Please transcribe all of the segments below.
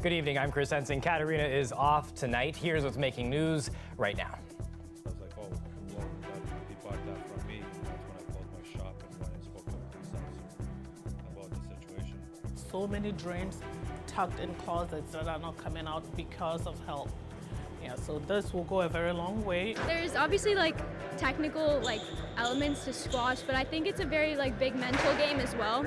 Good evening, I'm Chris Henson. Katerina is off tonight. Here's what's making news right now. I was like, oh, well, he bought that from me. That's when I closed my shop and went and spoke to the police officer about the situation. So many drains tucked in closets that are not coming out because of help. Yeah, so this will go a very long way. There's obviously technical elements to squash, but I think it's a very big mental game as well.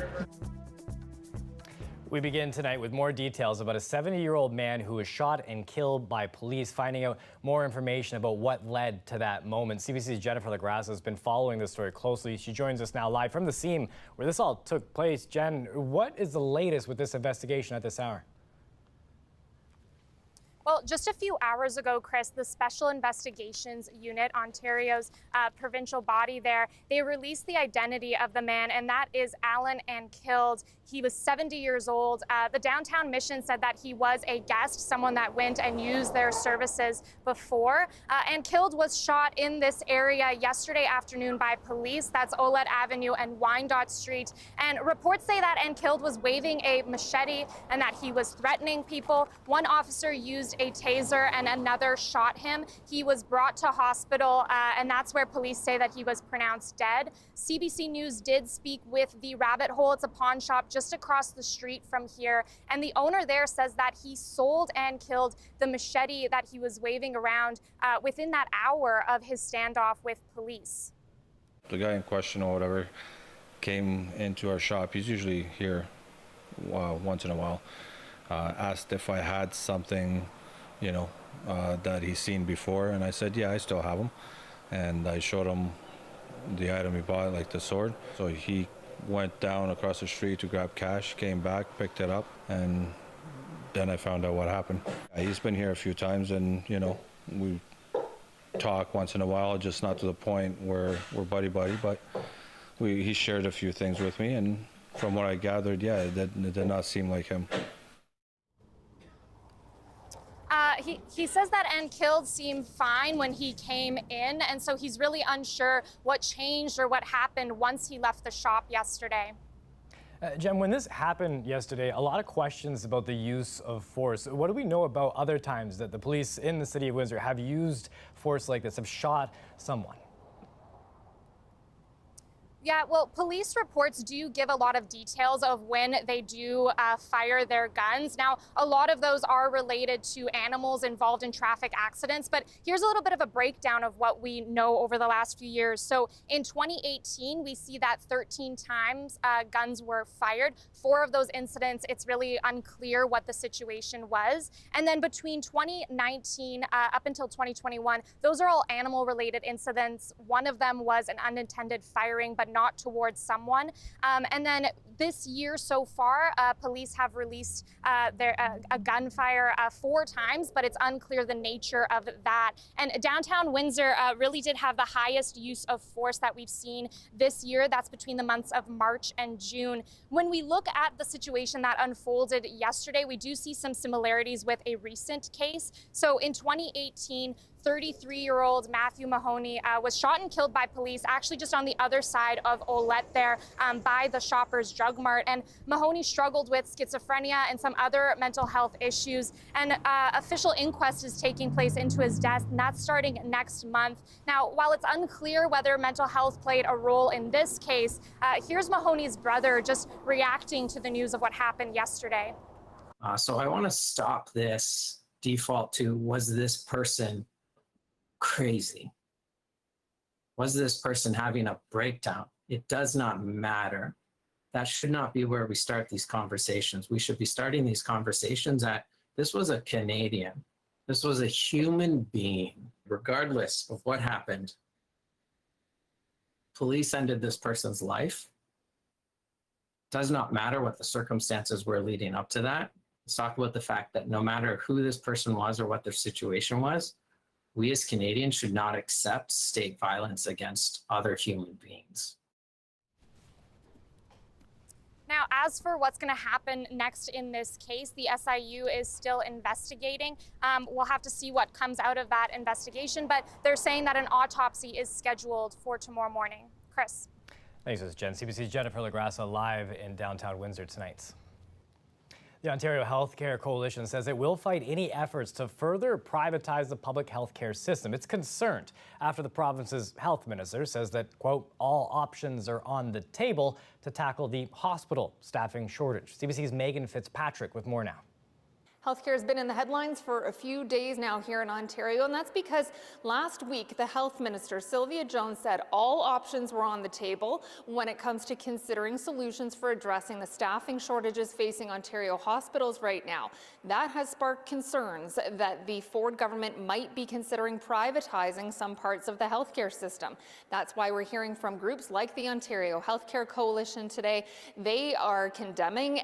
We begin tonight with more details about a 70-year-old man who was shot and killed by police, finding out more information about what led to that moment. CBC's Jennifer LaGrasso has been following this story closely. She joins us now live from the scene where this all took place. Jen, what is the latest with this investigation at this hour? Well, just a few hours ago, Chris, the Special Investigations Unit, Ontario's provincial body there, they released the identity of the man, and that is Alan Ankilled. He was 70 years old. The downtown mission said that he was a guest, someone that went and used their services before. Ankilled was shot in this area yesterday afternoon by police. That's Olette Avenue and Wyandotte Street. And reports say that Ankilled was waving a machete and that he was threatening people. One officer used a taser and another shot him. He was brought to hospital, and that's where police say that he was pronounced dead. CBC News did speak with the Rabbit Hole. It's a pawn shop just across the street from here, and the owner there says that he sold and killed the machete that he was waving around within that hour of his standoff with police. The guy in question or whatever came into our shop. He's usually here once in a while. Asked if I had something, that he's seen before, and I said, yeah, I still have them. And I showed him the item he bought, like the sword. So he went down across the street to grab cash, came back, picked it up, and then I found out what happened. He's been here a few times, and we talk once in a while, just not to the point where we're buddy-buddy, but he shared a few things with me, and from what I gathered, yeah, it did not seem like him. He says that Ankilled seemed fine when he came in, and so he's really unsure what changed or what happened once he left the shop yesterday. Jen, when this happened yesterday, a lot of questions about the use of force. What do we know about other times that the police in the city of Windsor have used force like this, have shot someone? Yeah, well, police reports do give a lot of details of when they do fire their guns. Now, a lot of those are related to animals involved in traffic accidents, but here's a little bit of a breakdown of what we know over the last few years. So in 2018, we see that 13 times guns were fired. 4 of those incidents, it's really unclear what the situation was. And then between 2019 up until 2021, those are all animal-related incidents. One of them was an unintended firing, but not towards someone. And then this year so far, police have released a gunfire 4 times, but it's unclear the nature of that. And downtown Windsor really did have the highest use of force that we've seen this year. That's between the months of March and June. When we look at the situation that unfolded yesterday, we do see some similarities with a recent case. So in 2018, 33-year-old Matthew Mahoney was shot and killed by police, actually just on the other side of Olette there by the Shoppers Drug Mart. And Mahoney struggled with schizophrenia and some other mental health issues. And official inquest is taking place into his death, and that's starting next month. Now, while it's unclear whether mental health played a role in this case, here's Mahoney's brother just reacting to the news of what happened yesterday. So I want to stop this default to, was this person crazy? Was this person having a breakdown? It does not matter. That should not be where we start these conversations. We should be starting these conversations at, this was a Canadian. This was a human being. Regardless of what happened, police ended this person's life. Does not matter what the circumstances were leading up to that. Let's talk about the fact that no matter who this person was or what their situation was, we as Canadians should not accept state violence against other human beings. Now, as for what's going to happen next in this case, the SIU is still investigating. We'll have to see what comes out of that investigation, but they're saying that an autopsy is scheduled for tomorrow morning. Chris. Thanks, Jen. CBC's Jennifer LaGrasso live in downtown Windsor tonight. The Ontario Healthcare Coalition says it will fight any efforts to further privatize the public healthcare system. It's concerned after the province's health minister says that, quote, all options are on the table to tackle the hospital staffing shortage. CBC's Megan Fitzpatrick with more now. Healthcare has been in the headlines for a few days now here in Ontario, and that's because last week the health minister, Sylvia Jones, said all options were on the table when it comes to considering solutions for addressing the staffing shortages facing Ontario hospitals right now. That has sparked concerns that the Ford government might be considering privatizing some parts of the healthcare system. That's why we're hearing from groups like the Ontario Healthcare Coalition today. They are condemning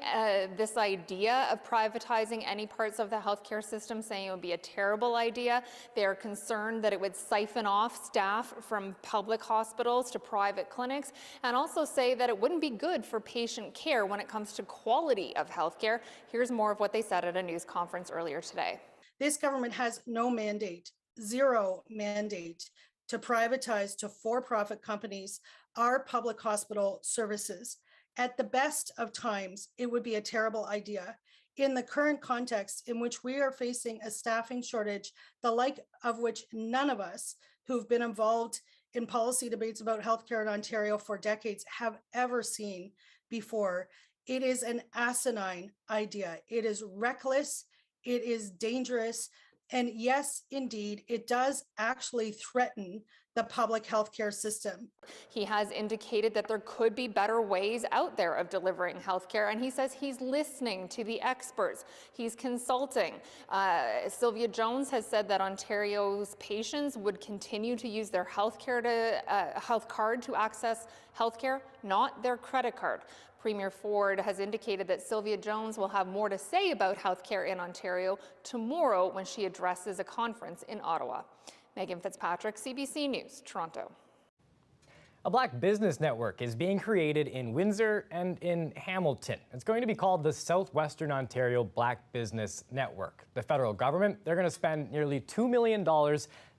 this idea of privatizing any parts of the healthcare system, saying it would be a terrible idea. They are concerned that it would siphon off staff from public hospitals to private clinics, and also say that it wouldn't be good for patient care when it comes to quality of healthcare. Here's more of what they said at a news conference earlier today. This government has no mandate, zero mandate, to privatize to for-profit companies our public hospital services. At the best of times, it would be a terrible idea. In the current context in which we are facing a staffing shortage, the like of which none of us who've been involved in policy debates about healthcare in Ontario for decades have ever seen before, it is an asinine idea. It is reckless, it is dangerous, and yes, indeed, it does actually threaten the public healthcare system. He has indicated that there could be better ways out there of delivering healthcare, and he says he's listening to the experts. He's consulting. Sylvia Jones has said that Ontario's patients would continue to use their health card to access healthcare, not their credit card. Premier Ford has indicated that Sylvia Jones will have more to say about healthcare in Ontario tomorrow when she addresses a conference in Ottawa. Megan Fitzpatrick, CBC News, Toronto. A Black business network is being created in Windsor and in Hamilton. It's going to be called the Southwestern Ontario Black Business Network. The federal government, they're going to spend nearly $2 million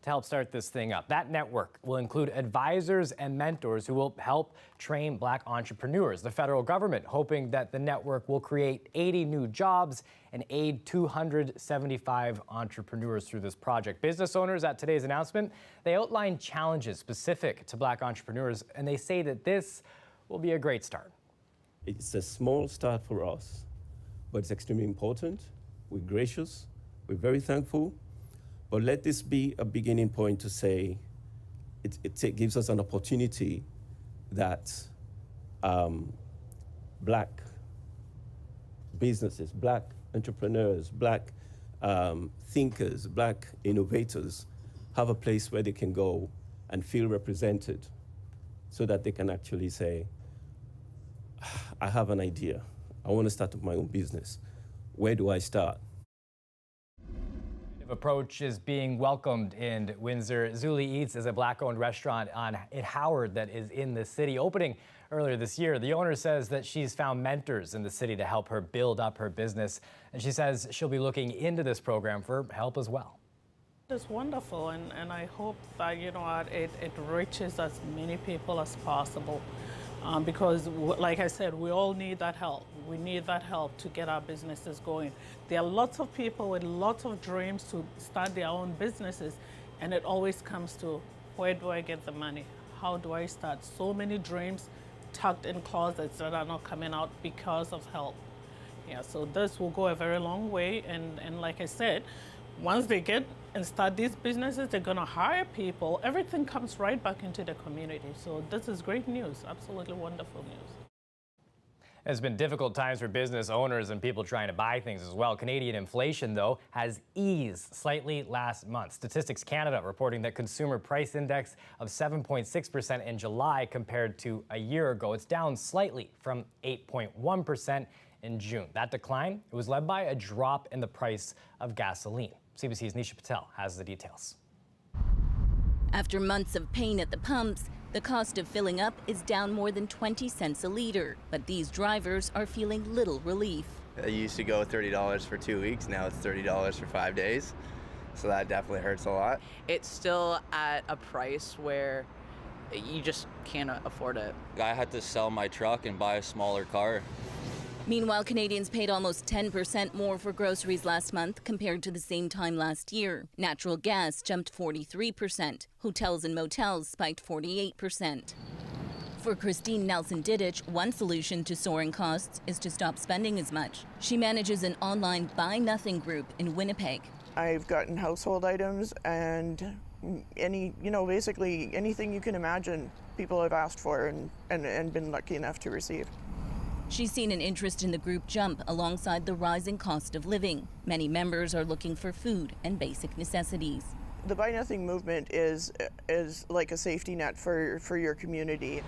to help start this thing up. That network will include advisors and mentors who will help train Black entrepreneurs. The federal government hoping that the network will create 80 new jobs and aid 275 entrepreneurs through this project. Business owners at today's announcement, they outlined challenges specific to Black entrepreneurs, and they say that this will be a great start. It's a small start for us, but it's extremely important. We're gracious, we're very thankful. But let this be a beginning point to say it gives us an opportunity that Black businesses, Black entrepreneurs, Black thinkers, Black innovators have a place where they can go and feel represented so that they can actually say, I have an idea. I want to start up my own business. Where do I start? Approach is being welcomed in Windsor. Zuli Eats is a Black-owned restaurant in Howard that is in the city. Opening earlier this year, the owner says that she's found mentors in the city to help her build up her business. And she says she'll be looking into this program for help as well. It's wonderful, and I hope that, you know, it reaches as many people as possible. Because, like I said, we all need that help. We need that help to get our businesses going. There are lots of people with lots of dreams to start their own businesses, and it always comes to, where do I get the money? How do I start? So many dreams tucked in closets that are not coming out because of help. Yeah, so this will go a very long way, and like I said, once they get and start these businesses, they're going to hire people. Everything comes right back into the community. So this is great news, absolutely wonderful news. It's been difficult times for business owners and people trying to buy things as well. Canadian inflation, though, has eased slightly last month. Statistics Canada reporting that consumer price index of 7.6% in July compared to a year ago. It's down slightly from 8.1% in June. That decline, it was led by a drop in the price of gasoline. CBC's Nisha Patel has the details. After months of pain at the pumps, the cost of filling up is down more than 20 cents a liter. But these drivers are feeling little relief. I used to go $30 for 2 weeks. Now it's $30 for 5 days. So that definitely hurts a lot. It's still at a price where you just can't afford it. I had to sell my truck and buy a smaller car. Meanwhile, Canadians paid almost 10% more for groceries last month compared to the same time last year. Natural gas jumped 43%. Hotels and motels spiked 48%. For Christine Nelson-Didich, one solution to soaring costs is to stop spending as much. She manages an online Buy Nothing group in Winnipeg. I've gotten household items and basically anything you can imagine people have asked for and been lucky enough to receive. She's seen an interest in the group jump alongside the rising cost of living. Many members are looking for food and basic necessities. The Buy Nothing movement is like a safety net for your community.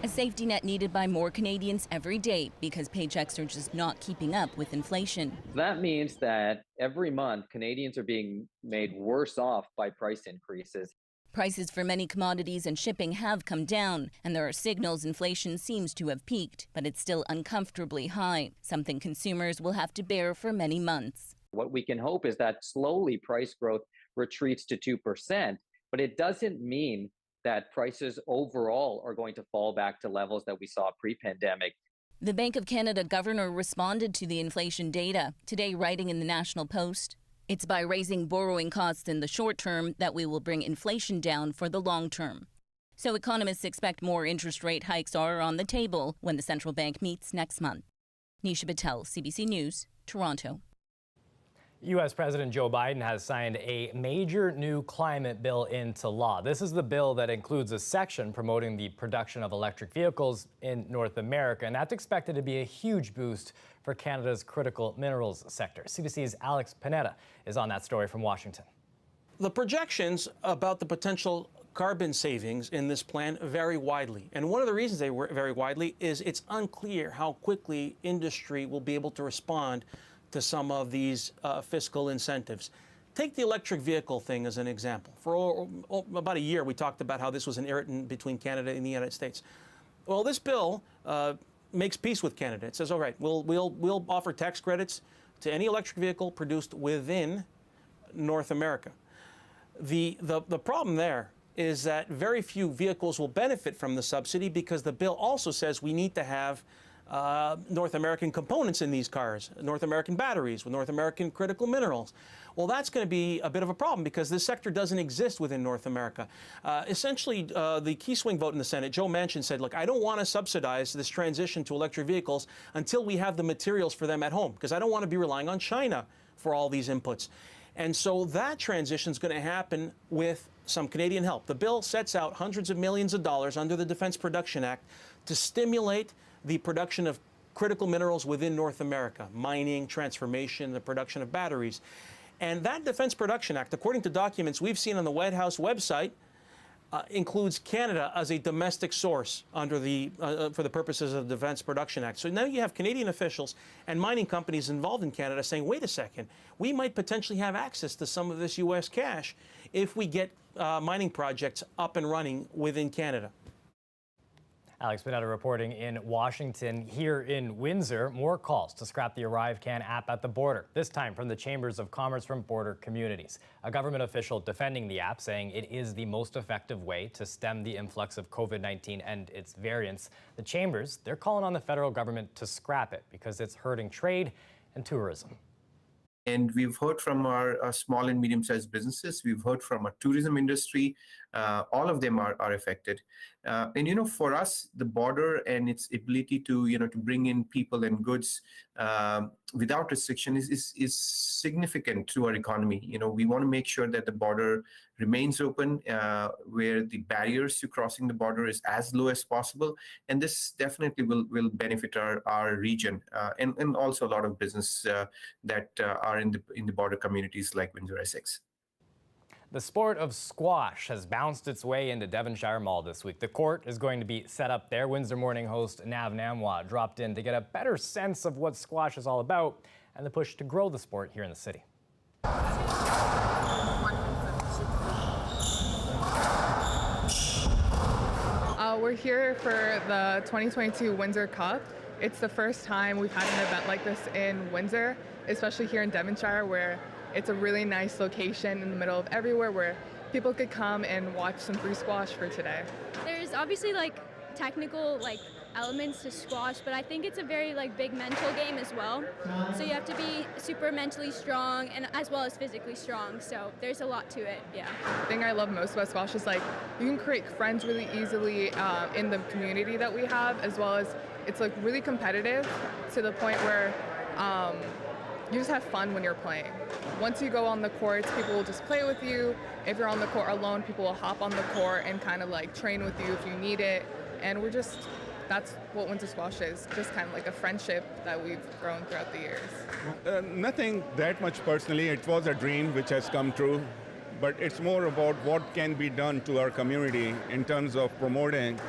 A safety net needed by more Canadians every day because paychecks are just not keeping up with inflation. That means that every month Canadians are being made worse off by price increases. Prices for many commodities and shipping have come down, and there are signals inflation seems to have peaked, but it's still uncomfortably high, something consumers will have to bear for many months. What we can hope is that slowly price growth retreats to 2%, but it doesn't mean that prices overall are going to fall back to levels that we saw pre-pandemic. The Bank of Canada governor responded to the inflation data, today writing in the National Post, "It's by raising borrowing costs in the short term that we will bring inflation down for the long term." So economists expect more interest rate hikes are on the table when the central bank meets next month. Nisha Patel, CBC News, Toronto. U.S. President Joe Biden has signed a major new climate bill into law. This is the bill that includes a section promoting the production of electric vehicles in North America, and that's expected to be a huge boost for Canada's critical minerals sector. CBC's Alex Panetta is on that story from Washington. The projections about the potential carbon savings in this plan vary widely. And one of the reasons they vary widely is it's unclear how quickly industry will be able to respond to some of these fiscal incentives. Take the electric vehicle thing as an example. For about a year, we talked about how this was an irritant between Canada and the United States. Well, this bill makes peace with Canada. It says, all right, we'll offer tax credits to any electric vehicle produced within North America. The problem there is that very few vehicles will benefit from the subsidy because the bill also says we need to have North American components in these cars, North American batteries with North American critical minerals. Well, that's going to be a bit of a problem because this sector doesn't exist within North America. Essentially, the key swing vote in the Senate, Joe Manchin said, look, I don't want to subsidize this transition to electric vehicles until we have the materials for them at home because I don't want to be relying on China for all these inputs. And so that transition is going to happen with some Canadian help. The bill sets out hundreds of millions of dollars under the Defense Production Act to stimulate the production of critical minerals within North America, mining, transformation, the production of batteries. And that Defense Production Act, according to documents we've seen on the White House website, includes Canada as a domestic source under for the purposes of the Defense Production Act. So now you have Canadian officials and mining companies involved in Canada saying, wait a second, we might potentially have access to some of this U.S. cash if we get mining projects up and running within Canada. Alex Panetta reporting in Washington. Here in Windsor, more calls to scrap the ArriveCan app at the border, this time from the Chambers of Commerce from border communities. A government official defending the app, saying it is the most effective way to stem the influx of COVID-19 and its variants. The Chambers, they're calling on the federal government to scrap it because it's hurting trade and tourism. And we've heard from our small and medium-sized businesses. We've heard from our tourism industry. All of them are affected. And, for us, the border and its ability to, to bring in people and goods without restriction is significant to our economy. We want to make sure that the border remains open, where the barriers to crossing the border is as low as possible. And this definitely will benefit our region and also a lot of business that are in the border communities like Windsor, Essex. The sport of squash has bounced its way into Devonshire Mall this week. The court is going to be set up there. Windsor Morning host Nav Namwa dropped in to get a better sense of what squash is all about and the push to grow the sport here in the city. We're here for the 2022 Windsor Cup. It's the first time we've had an event like this in Windsor, especially here in Devonshire, where it's a really nice location in the middle of everywhere where people could come and watch some free squash for today. There's obviously technical elements to squash, but I think it's a very like big mental game as well. So you have to be super mentally strong and as well as physically strong. So there's a lot to it, yeah. The thing I love most about squash is like you can create friends really easily in the community that we have, as well as it's like really competitive to the point where you just have fun when you're playing. Once you go on the courts, people will just play with you. If you're on the court alone, people will hop on the court and kind of like train with you if you need it. And that's what Windsor Squash is, just kind of like a friendship that we've grown throughout the years. Nothing that much personally. It was a dream which has come true, but it's more about what can be done to our community in terms of promoting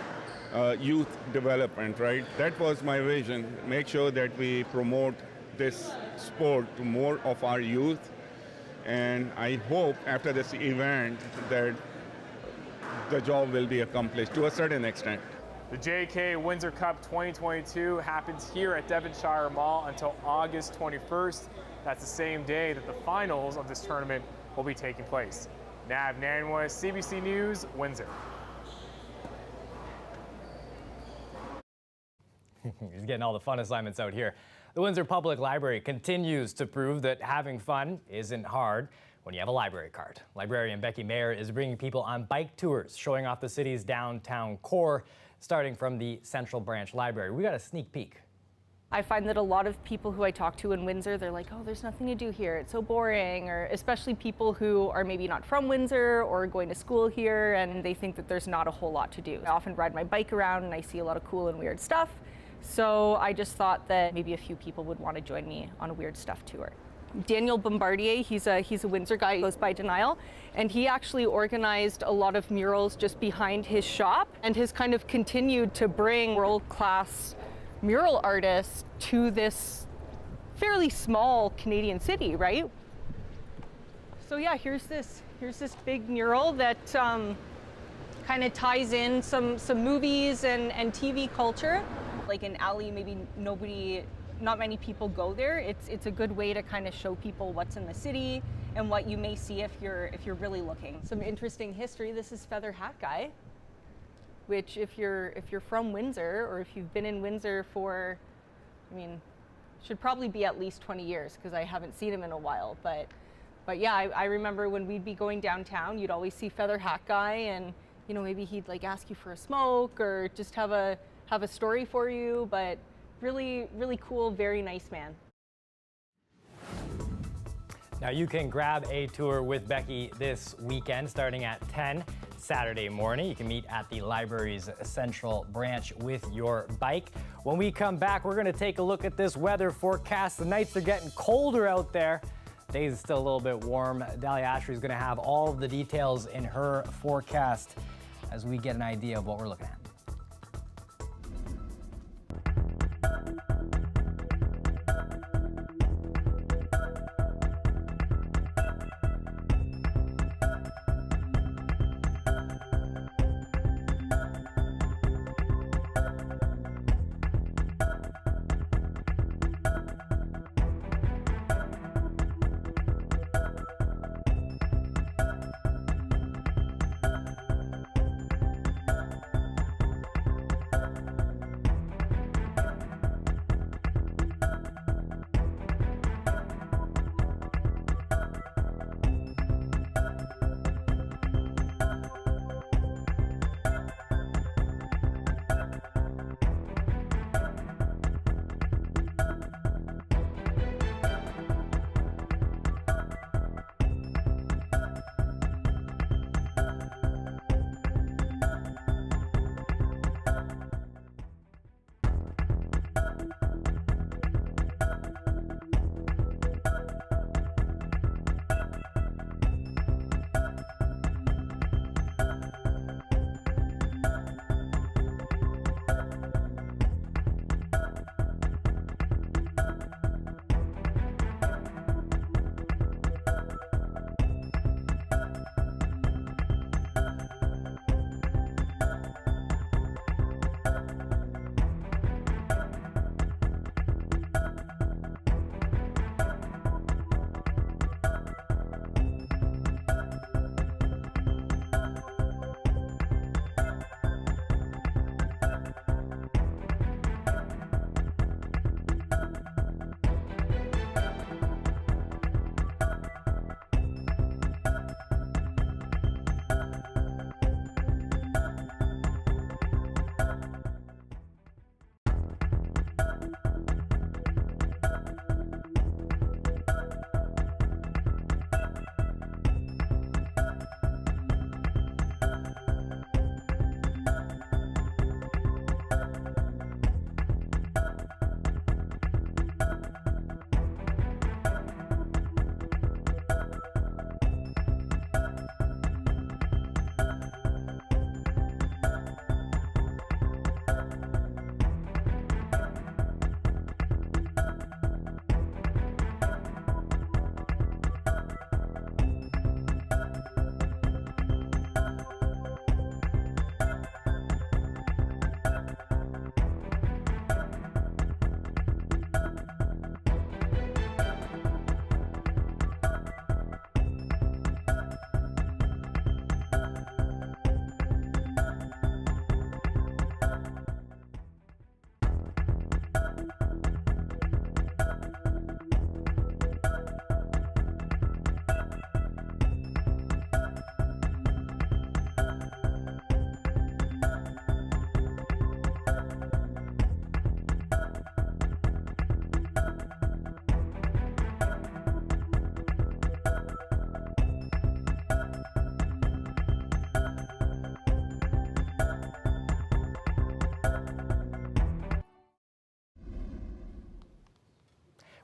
youth development, right? That was my vision, make sure that we promote this sport to more of our youth. And I hope after this event that the job will be accomplished to a certain extent. The JK Windsor Cup 2022 happens here at Devonshire Mall until August 21st. That's the same day that the finals of this tournament will be taking place. Nav Nanwa, CBC News, Windsor. He's getting all the fun assignments out here. The Windsor Public Library continues to prove that having fun isn't hard when you have a library card. Librarian Becky Mayer is bringing people on bike tours, showing off the city's downtown core, starting from the Central Branch Library. We got a sneak peek. I find that a lot of people who I talk to in Windsor, they're like, oh, there's nothing to do here, it's so boring, or especially people who are maybe not from Windsor or going to school here, and they think that there's not a whole lot to do. I often ride my bike around and I see a lot of cool and weird stuff, so I just thought that maybe a few people would want to join me on a weird stuff tour. Daniel Bombardier, he's a Windsor guy who goes by Denial, and he actually organized a lot of murals just behind his shop and has kind of continued to bring world-class mural artists to this fairly small Canadian city, right? So yeah, here's this big mural that kind of ties in some movies and TV culture. Like an alley, maybe not many people go there. It's a good way to kind of show people what's in the city and what you may see if you're really looking. Some interesting history. This is Feather Hat Guy, which if you're from Windsor or if you've been in Windsor for, should probably be at least 20 years because I haven't seen him in a while. But yeah, I remember when we'd be going downtown, you'd always see Feather Hat Guy, and maybe he'd like ask you for a smoke or just have a story for you. But really, really cool, very nice man. Now you can grab a tour with Becky this weekend starting at 10 Saturday morning. You can meet at the library's Central Branch with your bike. When we come back, we're going to take a look at this weather forecast. The nights are getting colder out there. Days are still a little bit warm. Dahlia Ashley is going to have all of the details in her forecast as we get an idea of what we're looking at.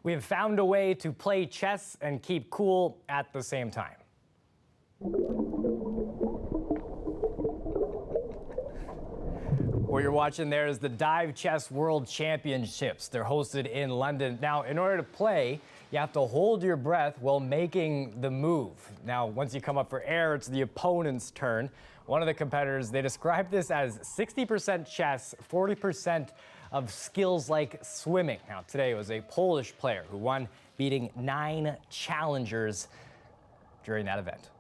We have found a way to play chess and keep cool at the same time. What you're watching there is the Dive Chess World Championships. They're hosted in London. Now, in order to play, you have to hold your breath while making the move. Now, once you come up for air, it's the opponent's turn. One of the competitors, they described this as 60% chess, 40% of skills like swimming. Now, today was a Polish player who won, beating 9 challengers during that event.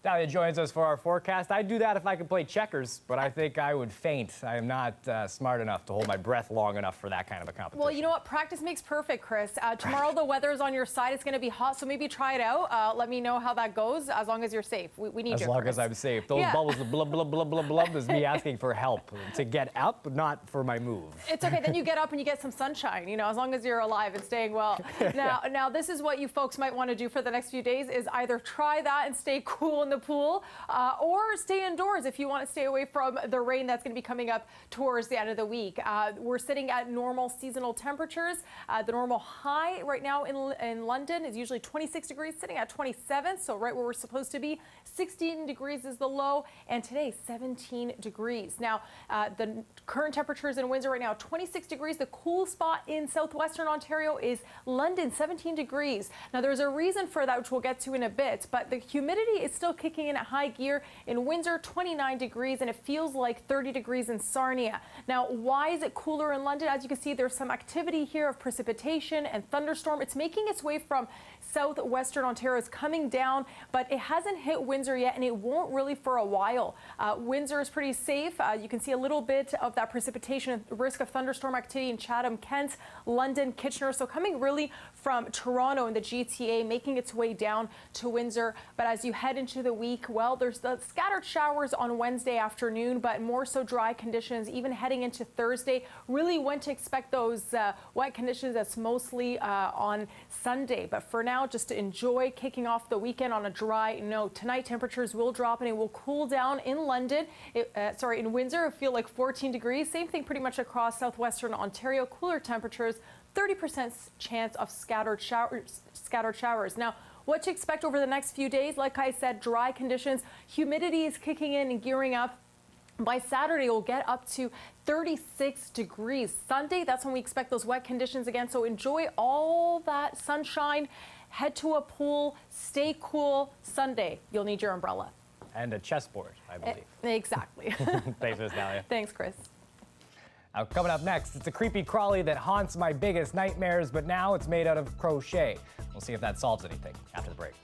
Dahlia joins us for our forecast. I'd do that if I could play checkers, but I think I would faint. I am not smart enough to hold my breath long enough for that kind of a competition. Well, you know what? Practice makes perfect, Chris. Tomorrow the weather is on your side. It's going to be hot, so maybe try it out. Let me know how that goes, as long as you're safe. We need you, As long Chris. as I'm safe. Those bubbles, the blub, blub, blub, blub, blub, is me asking for help to get up, not for my move. It's okay. Then you get up and you get some sunshine, you know, as long as you're alive and staying well. Now, this is what you folks might want to do for the next few days is either try that and stay cool in the pool, or stay indoors if you want to stay away from the rain that's going to be coming up towards the end of the week. We're sitting at normal seasonal temperatures. The normal high right now in London is usually 26 degrees, sitting at 27, so right where we're supposed to be. 16 degrees is the low, and today 17 degrees. Now, the current temperatures in Windsor right now, 26 degrees. The cool spot in southwestern Ontario is London, 17 degrees. Now, there's a reason for that, which we'll get to in a bit, but the humidity is still kicking in at high gear. In Windsor, 29 degrees, and it feels like 30 degrees in Sarnia. Now, why is it cooler in London? As you can see, there's some activity here of precipitation and thunderstorm. It's making its way from southwestern Ontario. It's coming down, but it hasn't hit Windsor yet, and it won't really for a while. Windsor is pretty safe. You can see a little bit of that precipitation and risk of thunderstorm activity in Chatham, Kent, London, Kitchener. So coming really from Toronto and the GTA, making its way down to Windsor. But as you head into the week, well, there's the scattered showers on Wednesday afternoon, but more so dry conditions even heading into Thursday. Really when to expect those wet conditions, that's mostly on Sunday. But for now, just to enjoy kicking off the weekend on a dry note. Tonight, temperatures will drop and it will cool down in London. In Windsor, it feel like 14 degrees. Same thing pretty much across southwestern Ontario. Cooler temperatures, 30% chance of scattered showers. Now, what to expect over the next few days? Like I said, dry conditions. Humidity is kicking in and gearing up. By Saturday, we'll get up to 36 degrees. Sunday, that's when we expect those wet conditions again. So enjoy all that sunshine. Head to a pool. Stay cool. Sunday, you'll need your umbrella. And a chessboard, I believe. Exactly. Thanks, Ms. Dahlia. Thanks, Chris. Now, coming up next, it's a creepy crawly that haunts my biggest nightmares, but now it's made out of crochet. We'll see if that solves anything after the break.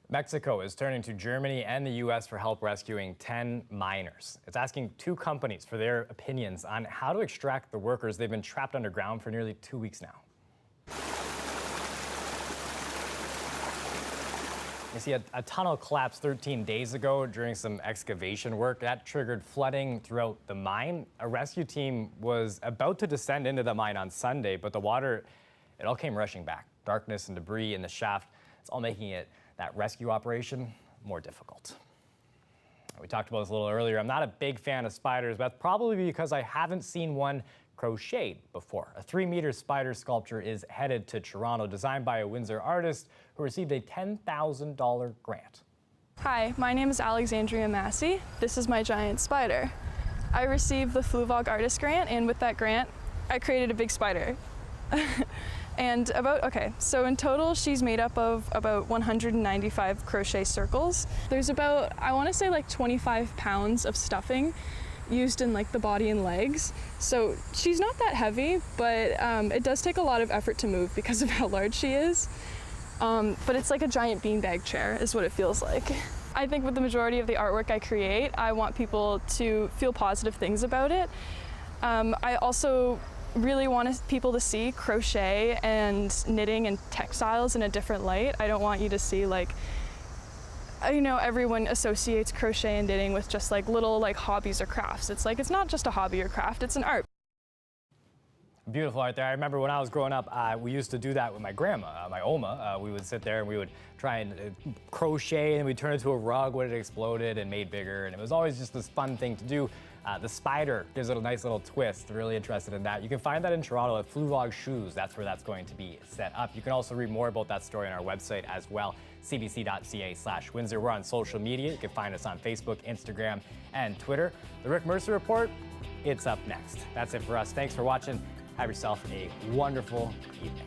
Mexico is turning to Germany and the U.S. for help rescuing 10 miners. It's asking 2 companies for their opinions on how to extract the workers. They've been trapped underground for nearly 2 weeks now. You see, a tunnel collapsed 13 days ago during some excavation work. That triggered flooding throughout the mine. A rescue team was about to descend into the mine on Sunday, but the water, it all came rushing back. Darkness and debris in the shaft, it's all making that rescue operation more difficult. We talked about this a little earlier. I'm not a big fan of spiders, but that's probably because I haven't seen one crocheted before. A 3-meter spider sculpture is headed to Toronto, designed by a Windsor artist who received a $10,000 grant. Hi, my name is Alexandria Massey. This is my giant spider. I received the Fluvog Artist Grant, and with that grant, I created a big spider. And so in total, she's made up of about 195 crochet circles. There's about, I want to say like 25 pounds of stuffing used in like the body and legs. So she's not that heavy, but it does take a lot of effort to move because of how large she is. But it's like a giant beanbag chair is what it feels like. I think with the majority of the artwork I create, I want people to feel positive things about it. I also really want people to see crochet and knitting and textiles in a different light. I don't want you to see like, you know, everyone associates crochet and knitting with just like little like hobbies or crafts. It's like, it's not just a hobby or craft, it's an art. Beautiful art there. I remember when I was growing up, we used to do that with my grandma, my Oma. We would sit there and we would try and crochet, and we'd turn it into a rug when it exploded and made bigger. And it was always just this fun thing to do. The spider gives it a nice little twist. Really interested in that. You can find that in Toronto at Fluvog Shoes. That's where that's going to be set up. You can also read more about that story on our website as well, cbc.ca/Windsor. We're on social media. You can find us on Facebook, Instagram, and Twitter. The Rick Mercer Report, it's up next. That's it for us. Thanks for watching. Have yourself a wonderful evening.